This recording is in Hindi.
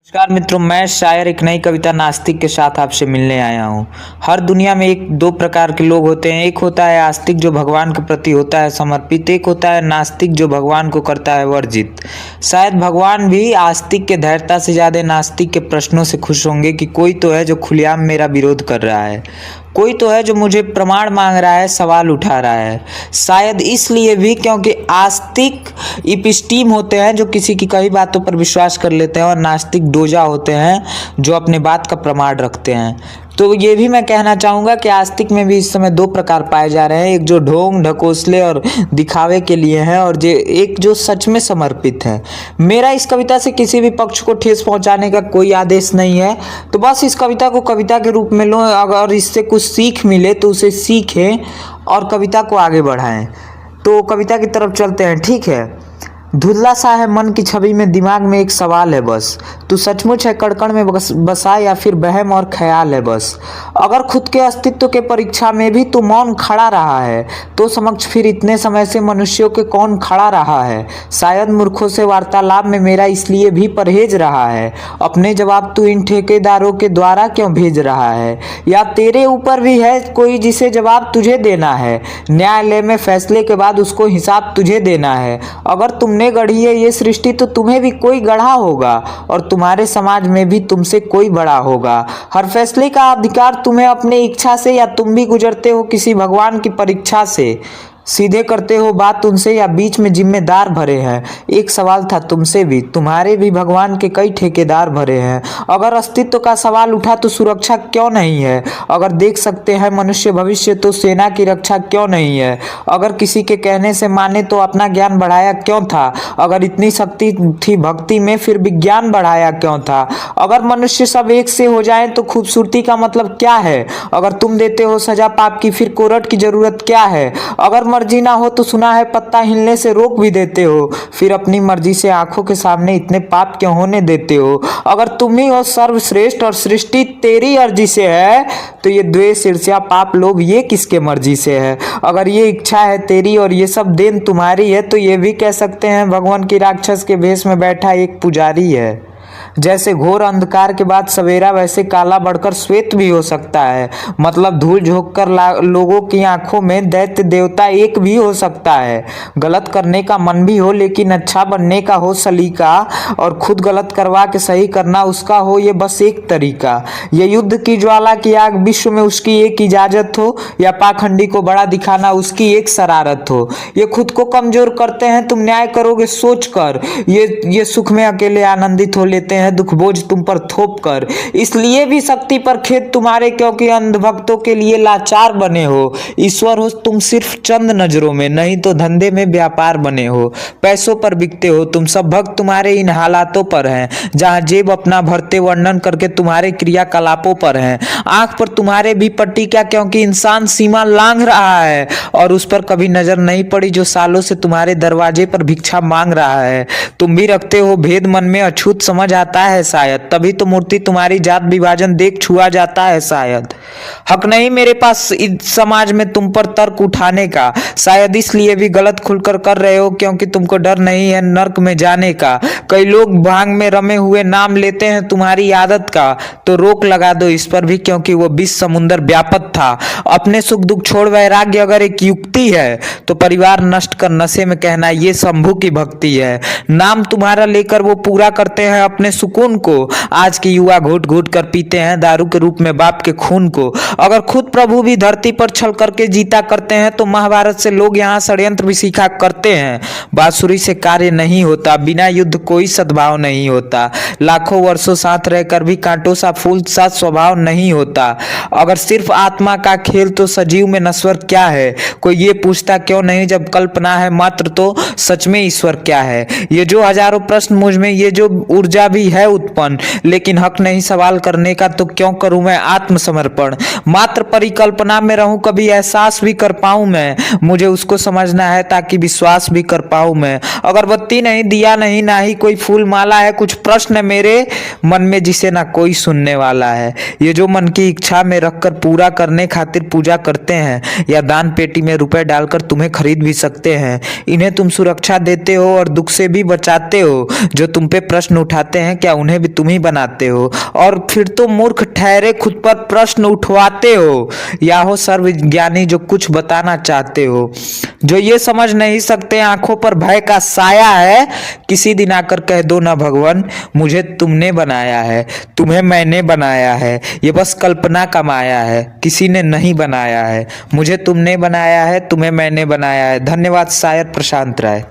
नमस्कार मित्रों, मैं शायर एक नई कविता नास्तिक के साथ आपसे मिलने आया हूँ। हर दुनिया में एक दो प्रकार के लोग होते हैं। एक होता है आस्तिक जो भगवान के प्रति होता है समर्पित, एक होता है नास्तिक जो भगवान को करता है वर्जित। शायद भगवान भी आस्तिक के धैर्यता से ज़्यादा नास्तिक के प्रश्नों से खुश होंगे कि कोई तो है जो खुलेआम मेरा विरोध कर रहा है, कोई तो है जो मुझे प्रमाण मांग रहा है, सवाल उठा रहा है। शायद इसलिए भी क्योंकि आस्तिक इपिस्टीम होते हैं जो किसी की कई बातों पर विश्वास कर लेते हैं, और नास्तिक डोजा होते हैं जो अपने बात का प्रमाण रखते हैं। तो ये भी मैं कहना चाहूँगा कि आस्तिक में भी इस समय दो प्रकार पाए जा रहे हैं, एक जो ढोंग ढकोसले और दिखावे के लिए हैं, और एक जो सच में समर्पित है। मेरा इस कविता से किसी भी पक्ष को ठेस पहुंचाने का कोई आदेश नहीं है, तो बस इस कविता को कविता के रूप में लो। अगर इससे कुछ सीख मिले तो उसे सीखें और कविता को आगे बढ़ाएं। तो कविता की तरफ चलते हैं, ठीक है। धुंधला सा है मन की छवि में, दिमाग में एक सवाल है बस, तू सचमुच है कड़कड़ में बसा या फिर वहम और ख्याल है बस। अगर खुद के अस्तित्व के परीक्षा में भी तू मौन खड़ा रहा है, तो समक्ष फिर इतने समय से मनुष्यों के कौन खड़ा रहा है। शायद मूर्खों से वार्तालाप में मेरा इसलिए भी परहेज रहा है, अपने जवाब तू इन ठेकेदारों के द्वारा क्यों भेज रहा है। या तेरे ऊपर भी है कोई जिसे जवाब तुझे देना है, न्यायालय में फैसले के बाद उसको हिसाब तुझे देना है। अगर तुमने गढ़ी है ये सृष्टि तो तुम्हें भी कोई गढ़ा होगा, और तुम्हारे समाज में भी तुमसे कोई बड़ा होगा। हर फैसले का अधिकार तुम्हें अपने इच्छा से, या तुम भी गुजरते हो किसी भगवान की परीक्षा से। सीधे करते हो बात उनसे या बीच में जिम्मेदार भरे हैं। एक सवाल था तुमसे भी, तुम्हारे भी भगवान के कई ठेकेदार भरे हैं। अगर अस्तित्व का सवाल उठा तो सुरक्षा क्यों नहीं है। अगर देख सकते हैं मनुष्य भविष्य तो सेना की रक्षा क्यों नहीं है। अगर किसी के कहने से माने तो अपना ज्ञान बढ़ाया क्यों था। अगर इतनी शक्ति थी भक्ति में फिर विज्ञान बढ़ाया क्यों था। अगर मनुष्य सब एक से हो जाए तो खूबसूरती का मतलब क्या है। अगर तुम देते हो सजा पाप की फिर कोर्ट की जरूरत क्या है। अगर मर्जी ना हो तो सुना है पत्ता हिलने से रोक भी देते हो, फिर अपनी मर्जी से आंखों के सामने इतने पाप क्यों होने देते हो। अगर तुम ही हो सर्वश्रेष्ठ और सृष्टि तेरी अर्जी से है, तो ये द्वेष ईर्ष्या पाप लोभ ये किसके मर्जी से है। अगर ये इच्छा है तेरी और ये सब देन तुम्हारी है, तो ये भी कह सकते हैं भगवान की राक्षस के भेष में बैठा एक पुजारी है। जैसे घोर अंधकार के बाद सवेरा वैसे काला बढ़कर श्वेत भी हो सकता है। मतलब धूल झोंक कर लोगों की आंखों में दैत्य देवता एक भी हो सकता है। गलत करने का मन भी हो लेकिन अच्छा बनने का हो सलीका, और खुद गलत करवा के सही करना उसका हो ये बस एक तरीका। ये युद्ध की ज्वाला की आग विश्व में उसकी एक इजाजत हो, या पाखंडी को बड़ा दिखाना उसकी एक शरारत हो। ये खुद को कमजोर करते हैं तुम न्याय करोगे सोच कर, ये सुख में अकेले आनंदित हो लेते हैं दुख बोझ तुम पर थोप कर। इसलिए भी शक्ति पर खेद तुम्हारे क्योंकि अंधभक्तों के लिए लाचार बने हो। ईश्वर हो तुम सिर्फ चंद नजरों में, नहीं तो धंधे में व्यापार बने हो। पैसों पर बिकते हो तुम, सब भक्त तुम्हारे इन हालातों पर हैं, जहां जेब अपना भरते वर्णन करके तुम्हारे क्रियाकलापों पर हैं। आंख पर तुम्हारे भी पट्टी क्या क्योंकि इंसान सीमा लांघ रहा है, और उस पर कभी नजर नहीं पड़ी जो सालों से तुम्हारे दरवाजे पर भिक्षा मांग रहा है। तुम भी रखते हो भेद मन में, अछूत समझ आता है शायद, तभी तो मूर्ति तुम्हारी जात विभाजन देख छुआ जाता है शायद। हक नहीं मेरे पास इस समाज में तुम पर तर्क उठाने का, शायद इसलिए भी गलत खुलकर कर रहे हो क्योंकि तुमको डर नहीं है नर्क में जाने का। कई लोग भांग में रमे हुए नाम लेते हैं तुम्हारी आदत का, तो रोक लगा दो इस पर भी क्योंकि वो 20 समुंदर व्यापक था। अपने सुख दुख छोड़ वैराग्य अगर एक युक्ति है, तो परिवार नष्ट कर नशे में कहना ये शंभू की भक्ति है। नाम तुम्हारा लेकर वो पूरा करते हैं अपने सुकून को, आज के युवा घोट घोट कर पीते हैं दारू के रूप में बाप के खून को। अगर खुद प्रभु भी धरती पर छल करके जीता करते हैं, तो महाभारत से लोग यहाँ षड्यंत्र भी सीखा करते हैं। बांसुरी से कार्य नहीं होता, बिना युद्ध कोई सद्भाव नहीं होता। लाखों वर्षों साथ रहकर भी कांटों सा फूल सा स्वभाव नहीं होता। अगर सिर्फ आत्मा का खेल तो सजीव में नश्वर क्या है, कोई ये पूछता क्यों नहीं जब कल्पना है मात्र तो सच में ईश्वर क्या है। ये जो हजारों प्रश्न मुझ में, ये जो ऊर्जा भी है उत्पन्न, लेकिन हक नहीं सवाल करने का, तो क्यों करूं मैं आत्मसमर्पण। मात्र परिकल्पना में रहूं, कभी एहसास भी कर पाऊं मैं, मुझे उसको समझना है ताकि विश्वास भी कर पाऊं मैं। अगरबत्ती नहीं दिया नहीं ना ही कोई फूल माला है, कुछ प्रश्न है मेरे मन में जिसे ना कोई सुनने वाला है। ये जो मन की इच्छा में रखकर पूरा करने खातिर पूजा करते हैं, या दान पेटी में रुपए डालकर तुम्हें खरीद भी सकते हैं। इन्हें तुम सुरक्षा देते हो और दुख से भी बचाते हो। जो तुम पे प्रश्न उठाते हैं क्या उन्हें भी तुम ही बनाते हो? और फिर तो मूर्ख ठहरे खुद पर प्रश्न उठवाते हो, या हो सर्वज्ञानी जो कुछ बताना चाहते हो, जो ये समझ नहीं सकते आंखों पर भय का साया है। किसी दिन आकर कह दो ना भगवान, मुझे तुमने बनाया है, तुम्हें मैंने बनाया है, ये बस कल्पना का माया है, किसी ने नहीं बनाया है। मुझे तुमने बनाया है, तुम्हें मैंने बनाया है। धन्यवाद शायर प्रशांत राय।